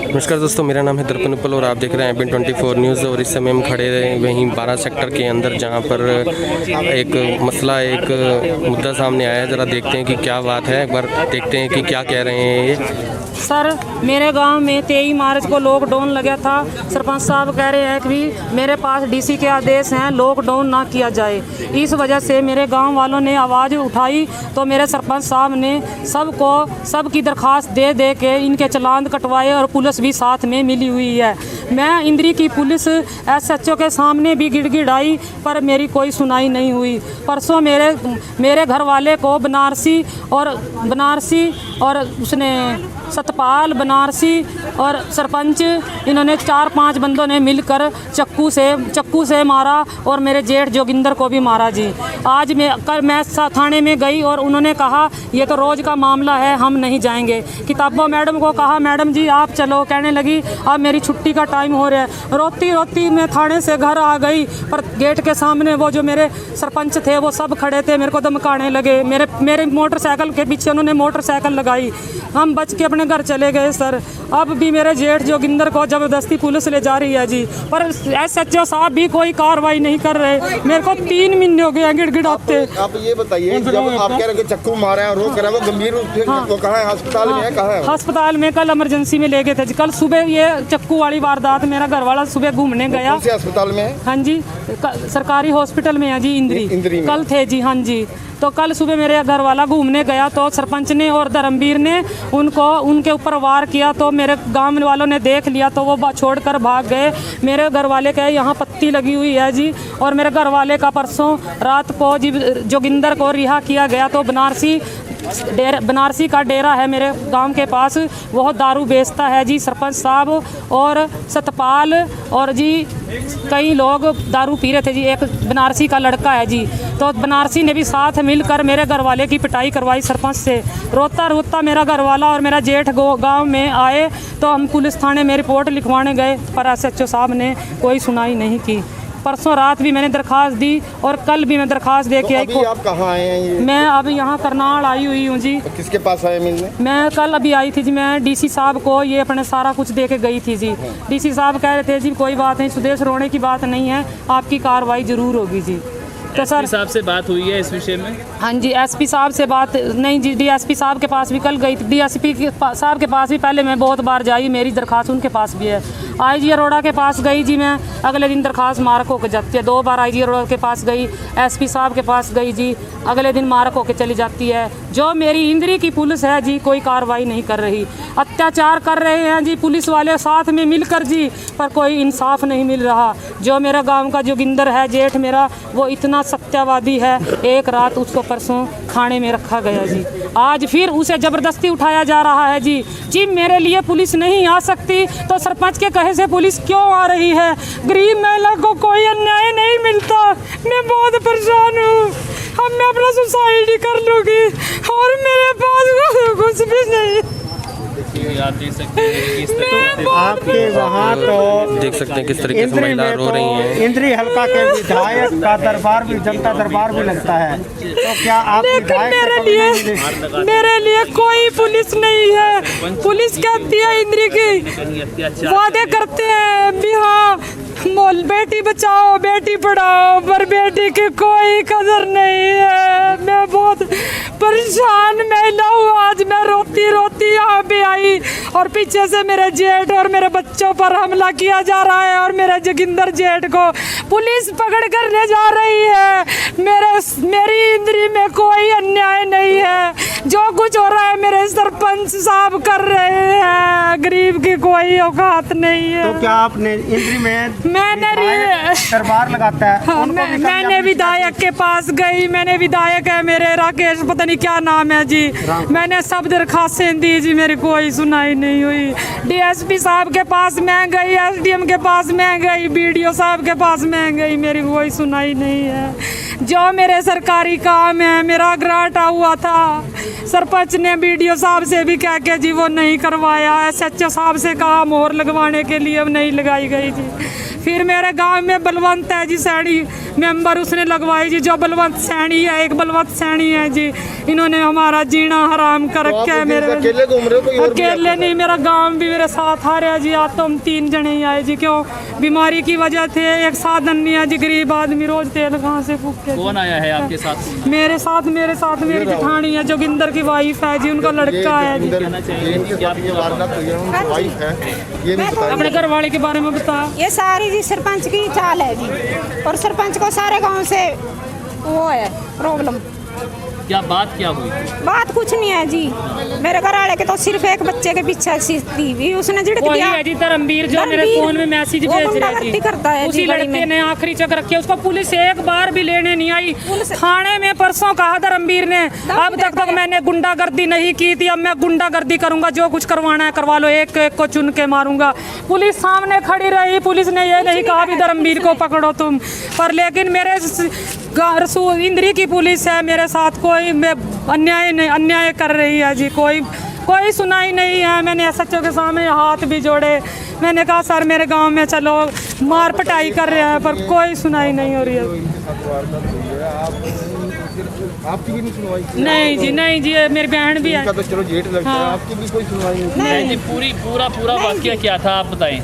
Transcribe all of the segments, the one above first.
नमस्कार दोस्तों, मेरा नाम है दर्पण उपल और आप देख रहे हैं एबीएन 24 न्यूज़। और इस समय हम खड़े रहे वहीं 12 सेक्टर के अंदर, जहां पर एक मसला, एक मुद्दा सामने आया है। ज़रा देखते हैं कि क्या बात है, एक बार देखते हैं कि क्या कह रहे हैं ये। सर, मेरे गांव में 23 मार्च को लॉकडाउन लगा था। सरपंच साहब कह रहे हैं कि मेरे पास डीसी के आदेश हैं, लॉकडाउन ना किया जाए। इस वजह से मेरे गांव वालों ने आवाज़ उठाई तो मेरे सरपंच साहब ने सबकी दरखास्त दे के इनके चालान कटवाए और पुलिस भी साथ में मिली हुई है। मैं इंद्री की पुलिस SHO के सामने भी गिड़गिड़ाई पर मेरी कोई सुनाई नहीं हुई। परसों मेरे घर वाले को बनारसी और उसने सतपाल, बनारसी और सरपंच, इन्होंने 4-5 बंदों ने मिलकर चक्कू से मारा और मेरे जेठ जोगिंदर को भी मारा जी। आज मैं थाने में गई और उन्होंने कहा ये तो रोज़ का मामला है, हम नहीं जाएंगे। किताबों मैडम को कहा मैडम जी आप चलो, कहने लगी अब मेरी छुट्टी का टाइम हो रहा है। रोती रोती मैं थाने से घर आ गई, पर गेट के सामने वो जो मेरे सरपंच थे वो सब खड़े थे, मेरे को धमकाने लगे। मेरे मोटरसाइकिल के पीछे उन्होंने मोटरसाइकिल लगाई, हम बच के अपने घर चले गए सर। अब भी मेरे जेठ जोगिंदर को ज़बरदस्ती पुलिस ले जा रही है जी, पर SHO साहब भी कोई कार्रवाई नहीं कर रहे। मेरे को 3 महीने हो गए गिड़गिड़ाते। आप ये बताइए, जब आप कह रहे हैं चक्कू मारा है और रो कर वो गंभीर रूप से कहाँ है, अस्पताल में है, कहाँ है? अस्पताल में कल इमरजेंसी में ले गए थे जी। कल सुबह ये चक्कू वाली वारदात, मेरा घर वाला सुबह घूमने गया। कौन से अस्पताल में है? हाँ जी, सरकारी हॉस्पिटल में है जी, इंद्री कल थे जी। हाँ जी, तो कल सुबह मेरे घर वाला घूमने गया तो सरपंच ने और धर्मवीर ने उनके ऊपर वार किया, तो मेरे गांव वालों ने देख लिया तो वो छोड़कर भाग गए। मेरे घर वाले के यहाँ पत्ती लगी हुई है जी, और मेरे घर वाले का परसों रात को जी जोगिंदर को रिहा किया गया। तो बनारसी का डेरा है मेरे गांव के पास, वह दारू बेचता है जी। सरपंच साहब और सतपाल और जी कई लोग दारू पी रहे थे जी। एक बनारसी का लड़का है जी, तो बनारसी ने भी साथ मिलकर मेरे घर वाले की पिटाई करवाई सरपंच से। रोता रोता मेरा घर वाला और मेरा जेठ गांव में आए, तो हम पुलिस थाने में रिपोर्ट लिखवाने गए, पर SHO साहब ने कोई सुनाई नहीं की। परसों रात भी मैंने दरखास्त दी और कल भी मैं दरखास्त दे के आई। अभी आप कहाँ आए हैं? मैं अब यहाँ करनाल आई हुई हूँ जी। तो किसके पास आए मिलने? मैं कल अभी आई थी जी, मैं DC साहब को ये अपने सारा कुछ दे के गई थी जी। DC साहब कह रहे थे जी कोई बात नहीं, सुदेश रोने की बात नहीं है, आपकी कार्रवाई ज़रूर होगी जी। तो सर SP साहब से बात हुई है इस विषय में? हाँ जी, SP साहब से बात नहीं जी, DSP साहब के पास भी कल गई थी। DSP साहब के पास भी पहले मैं बहुत बार जाई, मेरी दरखास्त उनके पास भी है। IG अरोड़ा के पास गई जी मैं, अगले दिन दरखास्त मार्क होकर जाती है। 2 बार IG अरोड़ा के पास गई, SP साहब के पास गई जी, अगले दिन मार्क होकर चली जाती है। जो मेरी इंद्री की पुलिस है जी, कोई कार्रवाई नहीं कर रही, अत्याचार कर रहे हैं जी पुलिस वाले साथ में मिलकर जी, पर कोई इंसाफ नहीं मिल रहा। जो मेरा गांव का जोगिंदर है जेठ मेरा, वो इतना सत्यवादी है, एक रात उसको परसों खाने में रखा गया जी, आज फिर उसे ज़बरदस्ती उठाया जा रहा है जी। मेरे लिए पुलिस नहीं आ सकती तो सरपंच के कहे से पुलिस क्यों आ रही है? गरीब महिला को कोई अन्याय नहीं मिलता, मैं बहुत परेशान हूँ। अब मैं अपना सुसाइड कर लूँगी और मेरे पास कुछ भी नहीं। आप देख सकते हैं आपके वहाँ तो देख सकते हैं किस तरीके से महिला रो रही हैं। इंद्री हल्का के विधायक का दरबार भी, जनता दरबार भी लगता है, तो क्या आप मेरे लिए कोई पुलिस नहीं है। पुलिस कहती है इंद्री की वादे करते हैं भी, हाँ बेटी बचाओ बेटी पढ़ाओ, पर बेटी की कोई कदर नहीं है। मैं बहुत परेशान महिला हूँ। आज मैं रोती रोती यहाँ पे आई और पीछे से मेरे जेठ और मेरे बच्चों पर हमला किया जा रहा है, और मेरे जोगिंदर जेठ को पुलिस पकड़ कर ले जा रही है। मेरी इंद्री में कोई अन्याय नहीं है, जो कुछ हो रहा है मेरे सरपंच साहब कर रहे हैं, गरीब की कोई औकात नहीं है। तो क्या आपने इंद्री में मैंने दरबार लगाता है? हाँ, मैंने विधायक के पास गई, मैंने विधायक है मेरे राकेश, पता नहीं क्या नाम है जी, मैंने सब दरखास्तें दी जी, मेरी कोई सुनाई नहीं हुई। DSP साहब के पास मैं गई, SDM के पास मैं गई, BDO साहब के पास मैं गई, मेरी कोई सुनाई नहीं है। जो मेरे सरकारी काम है, मेरा ग्रांट हुआ था सरपंच ने बीडीओ साहब से भी कह के जी वो नहीं करवाया, SHO साहब से कहा मोहर लगवाने के लिए, अब नहीं लगाई गई जी। फिर मेरे गांव में बलवंत है जी सैनी मेंबर, उसने लगवाई जी, जो बलवंत सैनी है, एक बलवंत सैनी है जी। इन्होंने हमारा जीना हराम कर रखा है। मेरे अकेले घूम रहे हो, कोई और भी अकेले नहीं, मेरा गांव भी मेरे साथ आ रहा है जी। आज तो हम 3 जने ही आए जी, क्यों बीमारी की वजह थे, एक साधन नहीं है जी, गरीब आदमी रोज तेल कहाँ से फूक के। कौन आया है आपके साथ? मेरे साथ मेरी जेठानी है, जोगिंदर की वाइफ है जी, उनका लड़का है जी। कहना चाहिए कि क्या वाइफ है, ये भी बताइए। अपने घर वाले के बारे में बता। ये सारी जी सरपंच की चाल है जी, और सरपंच को सारे गांव से वो है प्रॉब्लम। क्या बात क्या हुई? बात कुछ नहीं है जी, मेरे घर वाले के तो सिर्फ एक बच्चे के पीछे थी भी, उसने झिड़क वही दिया। है जी धर्मवीर, जो मेरे धर्मवीर, फोन में मैसेज वो भेज रहा है गुंडागर्दी जी। करता है उसी जी गली लड़के में। ने आखिरी चक रखी, उसको पुलिस एक बार भी लेने नहीं आई। थाने में परसों कहा धर्मवीर ने, अब तक मैंने गुंडागर्दी नहीं की थी, अब मैं गुंडागर्दी करूंगा, जो कुछ करवाना है करवा लो, एक एक को चुन के मारूंगा। पुलिस सामने खड़ी रही, पुलिस ने ये नहीं कहा भी धर्मवीर को पकड़ो तुम, पर लेकिन मेरे इंद्री की पुलिस है मेरे साथ, कोई अन्याय कर रही है जी, कोई सुनाई नहीं है। मैंने SHO के सामने हाथ भी जोड़े, मैंने कहा सर मेरे गांव में चलो, मार पटाई कर रहे हैं, पर कोई सुनाई नहीं हो रही है। आपकी भी नहीं सुनवाई? नहीं जी, नहीं जी, ये मेरी बहन भी है। तो चलो जेठ लगता है, आपकी भी कोई सुनवाई नहीं? जी पूरा वाकया क्या था आप बताएं।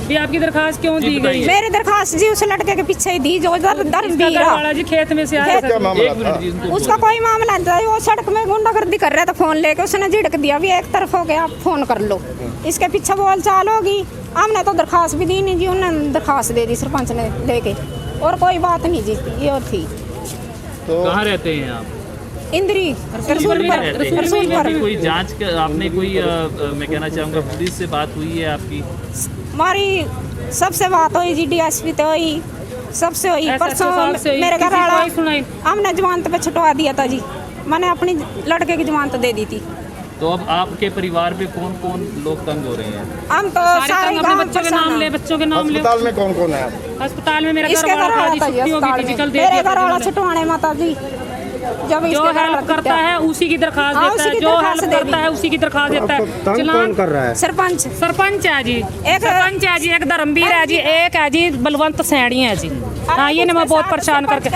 भी आपकी दरखास्त क्यों दी गई? मेरी दरखास्त जी उस लड़के के पीछे ही दी, जो धर्मवीर वाला जी खेत में से आया क्या मामला था? उसका कोई मामला नहीं था, वो सड़क में गुंडागर्दी कर रहा था, फोन लेके उसने झिड़क दिया भी, एक तरफ हो गया, आप फोन कर लो, इसके पीछे बोल चाल होगी। हमने तो दरखास्त भी दी नहीं जी, उन्होंने दरखास्त दे दी सरपंच ने लेके, और कोई बात नहीं जी, ये और थी। तो कहाँ रहते हैं आप? इंद्री रसूल पर कोई जांच आपने कोई मैं कहना चाहूँगा पुलिस से बात हुई है आपकी? हमारी सबसे बात हुई जी, DSP तो हुई, सबसे हुई। परसों मेरे घर वाला हमने जमानत पे छुटवा दिया था जी, मैंने अपनी लड़के की जमानत दे दी थी। तो अब आपके परिवार पे कौन कौन लोग तंग हो रहे हैं? हम तो सारे अपने बच्चों के नाम ले, बच्चों के नाम ले। अस्पताल में कौन कौन है आप? अस्पताल में मेरा इसके घर वाला था जी, था छुट्टी हो गई थी, कल दे मेरे दिया घर वाला था। छुटवाने माता जी, जब जो हेल्प करता है उसी की दरखास्त हाँ, देता उसी है, की जो दरखास्त हेल्प दे करता दी। है उसी की दरखास्त देता है। तंग कौन कर रहा है? सरपंच सरपंच है जी, सरपंच है जी, एक धर्मवीर है जी, एक है जी बलवंत सैनी है जी। हाँ, ये ने मैं बहुत परेशान करके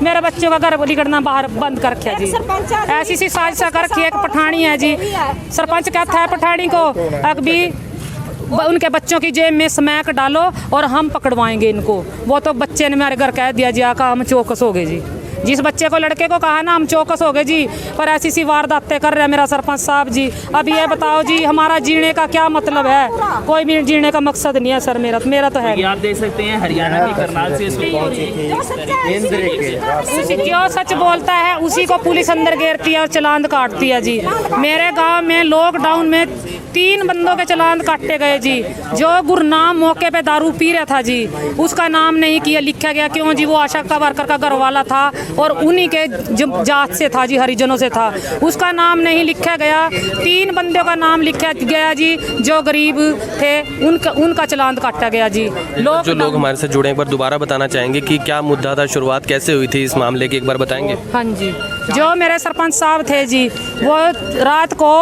मेरे बच्चों का घर निकलना बाहर बंद कर रखा जी। ऐसी सी साजिश कर रखी है, एक पठानी है जी, सरपंच कहता है पठानी को अभी उनके बच्चों की जेब में स्मैक डालो और हम पकड़वाएंगे इनको। वो तो बच्चे ने मेरे घर कह दिया जी, आका हम चौकस हो गए जी। जिस बच्चे को लड़के को कहा ना हम चौकस हो गए जी, पर ऐसी सी वारदातें कर रहे हैं मेरा सरपंच साहब जी। अब ये बताओ जी हमारा जीने का क्या मतलब है? कोई भी जीने का मकसद नहीं है सर, मेरा तो है। ये आप देख सकते हैं हरियाणा के करनाल से जो सच बोलता है उसी को पुलिस अंदर घेरती है और चालान काटती है जी। मेरे गांव में लॉकडाउन में 3 बंदों के चालान काटे गए जी। जो गुरनाम मौके पे दारू पी रहा था जी, उसका नाम नहीं किया लिखा गया, क्यों जी? वो आशा का वर्कर का घर वाला था और उन्हीं के जात से था जी, हरिजनों से था, उसका नाम नहीं लिखा गया। 3 बंदों का नाम लिखा गया जी, जो गरीब थे उनका चालान काटा गया जी। जो लोग हमारे से जुड़े, एक बार दोबारा बताना चाहेंगे कि क्या मुद्दा था, शुरुआत कैसे हुई थी इस मामले की, एक बार बताएंगे? हाँ जी, जो मेरे सरपंच साहब थे जी, वो रात को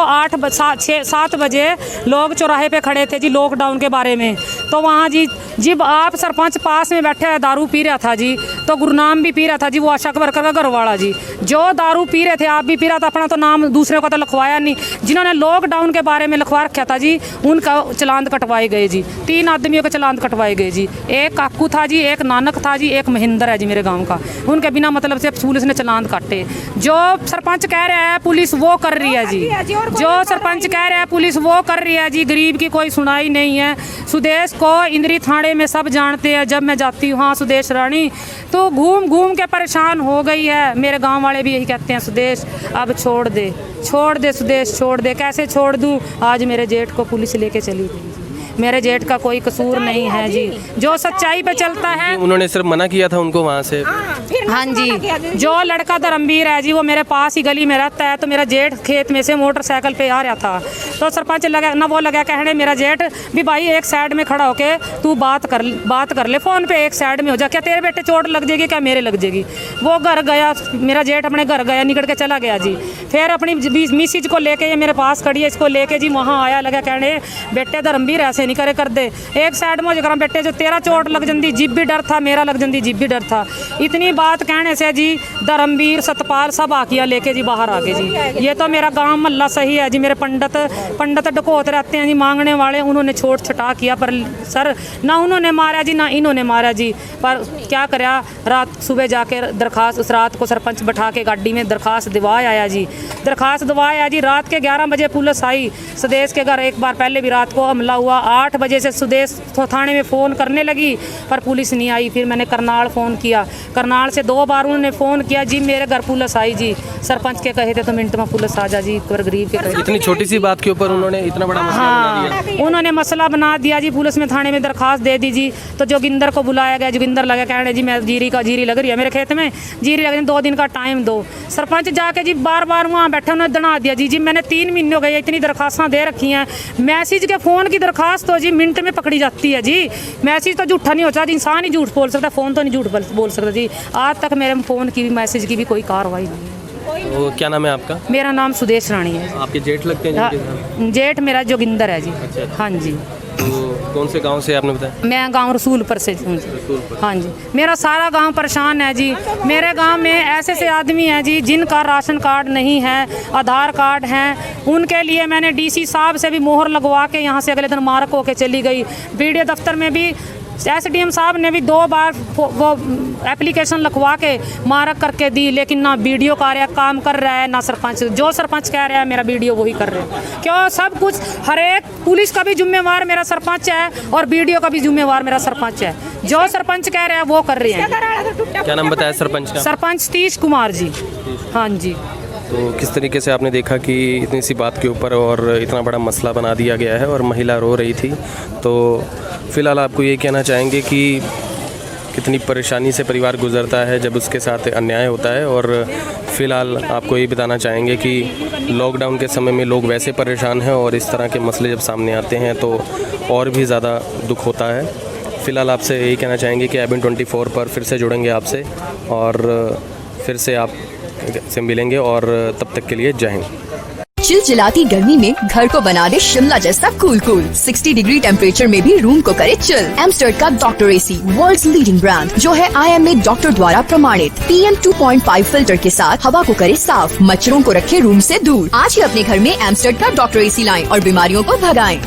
7 बजे लोग चौराहे पे खड़े थे जी लॉकडाउन के बारे में। तो वहाँ जी जब आप सरपंच पास में बैठे दारू पी रहा था जी, तो गुरनाम भी पी रहा था जी, वो आशा वर्कर का घर वाला जी। जो दारू पी रहे थे आप भी पी रहा था, अपना तो नाम दूसरे को तो लिखवाया नहीं। जिन्होंने लॉकडाउन के बारे में लिखवा रखा था जी, उनका चालान कटवाए गए जी। 3 आदमियों के चालान कटवाए गए जी। एक काकू था जी, एक नानक था जी, एक महेंद्र है जी मेरे गाँव का। उनके बिना मतलब से पुलिस ने चालान काटे। जो सरपंच कह रहा है पुलिस वो कर रही है जी, जो सरपंच कह रहा है पुलिस वो कर रही है जी। गरीब की कोई सुनाई नहीं है। सुदेश को इंद्री थाने में सब जानते हैं, जब मैं जाती हूँ हाँ सुदेश रानी, तो घूम घूम के परेशान हो गई है। मेरे गांव वाले भी यही कहते हैं, सुदेश अब छोड़ दे सुदेश छोड़ दे। कैसे छोड़ दूँ? आज मेरे जेठ को पुलिस लेके चली गई। मेरे जेठ का कोई कसूर नहीं है जी, जो सच्चाई पे चलता है। उन्होंने सिर्फ मना किया था उनको वहाँ से? फिर हाँ जी, जो लड़का धर्मवीर है जी वो मेरे पास ही गली में रहता है। तो मेरा जेठ खेत में से मोटरसाइकिल पे आ रहा था, तो सरपंच लगा ना, वो लगा कहने मेरा जेठ भी भाई एक साइड में खड़ा होके तू बात कर ले फ़ोन पे, एक साइड में हो जा, क्या तेरे बेटे चोट लग जाएगी क्या मेरे लग जाएगी। वो घर गया, मेरा जेठ अपने घर गया, निकल के चला गया जी। फिर अपनी मिसिज को लेके, ये मेरे पास खड़ी है, इसको लेके जी वहाँ आया, लगा कहने बेटे धर्मवीर ऐसे नहीं करे कर दे, एक साइड में जरा बेटे जो तेरा चोट लग जाती जिब भी डर था, मेरा लग जाती जिब भी डर था। इतनी बात कहने से जी धर्मवीर सतपाल सब आकिया लेके जी बाहर आ गए जी। ये तो मेरा गांव मोहल्ला सही है जी। मेरे पंडित डकोत रहते हैं जी, मांगने वाले, उन्होंने छोट छटा किया, पर सर ना उन्होंने मारा जी ना इन्होंने मारा जी। पर क्या करा, रात सुबह जाके दरखास्त, उस रात को सरपंच बैठा के गाड़ी में दरखास्त दिवाया आया जी, दरखास्त दिवाया जी। रात के 11 बजे पुलिस आई सुदेश के घर, एक बार पहले भी रात को हमला हुआ। 8 बजे से सुदेश थाने में फ़ोन करने लगी पर पुलिस नहीं आई। फिर मैंने करनाल फ़ोन किया, करनाल से 2 बार उन्होंने फ़ोन किया जी, मेरे घर पुलिस आई जी। सरपंच के कहे थे तो मिनट में पुलिस आ जा जी, पर गरीब के कहे। इतनी छोटी सी बात के ऊपर उन्होंने इतना बड़ा मसला बना दिया। उन्होंने मसला बना दिया जी। पुलिस में थाने में दरखास्त दे दी जी। तो जोगिंदर को बुलाया गया, जोगिंदर लगा कहने जी मैं जीरी लग रही है मेरे खेत में, जीरी लग रही, 2 दिन का टाइम दो। सरपंच जाके जी बार वहाँ बैठे, उन्होंने दना दिया जी। मैंने 3 महीने हो गए, इतनी दरखास्तां दे रखी हैं। मैसेज के फ़ोन की दरखास्त तो जी मिनट में पकड़ी जाती है जी। मैसेज तो झूठा नहीं होता, इंसान ही झूठ बोल सकता, फ़ोन तो नहीं झूठ बोल सकता जी। आज तक मेरे फ़ोन की भी, मैसेज की भी कोई कार्रवाई नहीं है। तो क्या नाम है आपका? मेरा नाम सुदेश रानी है। आपके जेठ लगते हैं जिनके साथ? जेठ मेरा जोगिंदर है जी। अच्छा। हाँ जी। तो कौन से गांव से आपने बताया? मैं गांव रसूलपुर से हूँ जी। हाँ जी, मेरा सारा गांव परेशान है जी। मेरे गांव में ऐसे आदमी हैं जी जिनका राशन कार्ड नहीं है, आधार कार्ड हैं। उनके लिए मैंने डीसी साहब से भी मोहर लगवा के यहाँ से अगले दिन मार्क होके चली गई। बीडीओ दफ्तर में भी एसडीएम साहब ने भी 2 बार वो एप्लीकेशन लिखवा के मार्क करके दी, लेकिन ना बीडीओ कार्य काम कर रहा है ना सरपंच। जो सरपंच कह रहा है मेरा बीडीओ वही कर रहे हैं। क्यों सब कुछ, हर एक पुलिस का भी जिम्मेवार मेरा सरपंच है और बीडीओ का भी जिम्मेवार मेरा सरपंच है। जो सरपंच कह रहे हैं वो कर रहे हैं। क्या नाम बताया सरपंच का? सरपंच सतीश कुमार जी। हाँ जी। तो किस तरीके से आपने देखा कि इतनी सी बात के ऊपर और इतना बड़ा मसला बना दिया गया है और महिला रो रही थी, तो फ़िलहाल आपको ये कहना चाहेंगे कि कितनी परेशानी से परिवार गुजरता है जब उसके साथ अन्याय होता है। और फ़िलहाल आपको ये बताना चाहेंगे कि लॉकडाउन के समय में लोग वैसे परेशान हैं और इस तरह के मसले जब सामने आते हैं तो और भी ज़्यादा दुख होता है। फ़िलहाल आपसे यही कहना चाहेंगे कि एबिन 24 पर फिर से जुड़ेंगे आपसे और फिर से आप से मिलेंगे, और तब तक के लिए जय हिंद। चिलचिलाती गर्मी में घर को बना दे शिमला जैसा कूल। 60 डिग्री टेम्परेचर में भी रूम को करे चिल। एमस्टर्ड का doctor AC, world's leading brand, जो है IMA डॉक्टर द्वारा प्रमाणित। PM 2.5 फिल्टर के साथ हवा को करे साफ, मच्छरों को रखे रूम से दूर। आज ही अपने घर में एमस्टर्ड का डॉक्टर एसी लाएं और बीमारियों को भगाएं।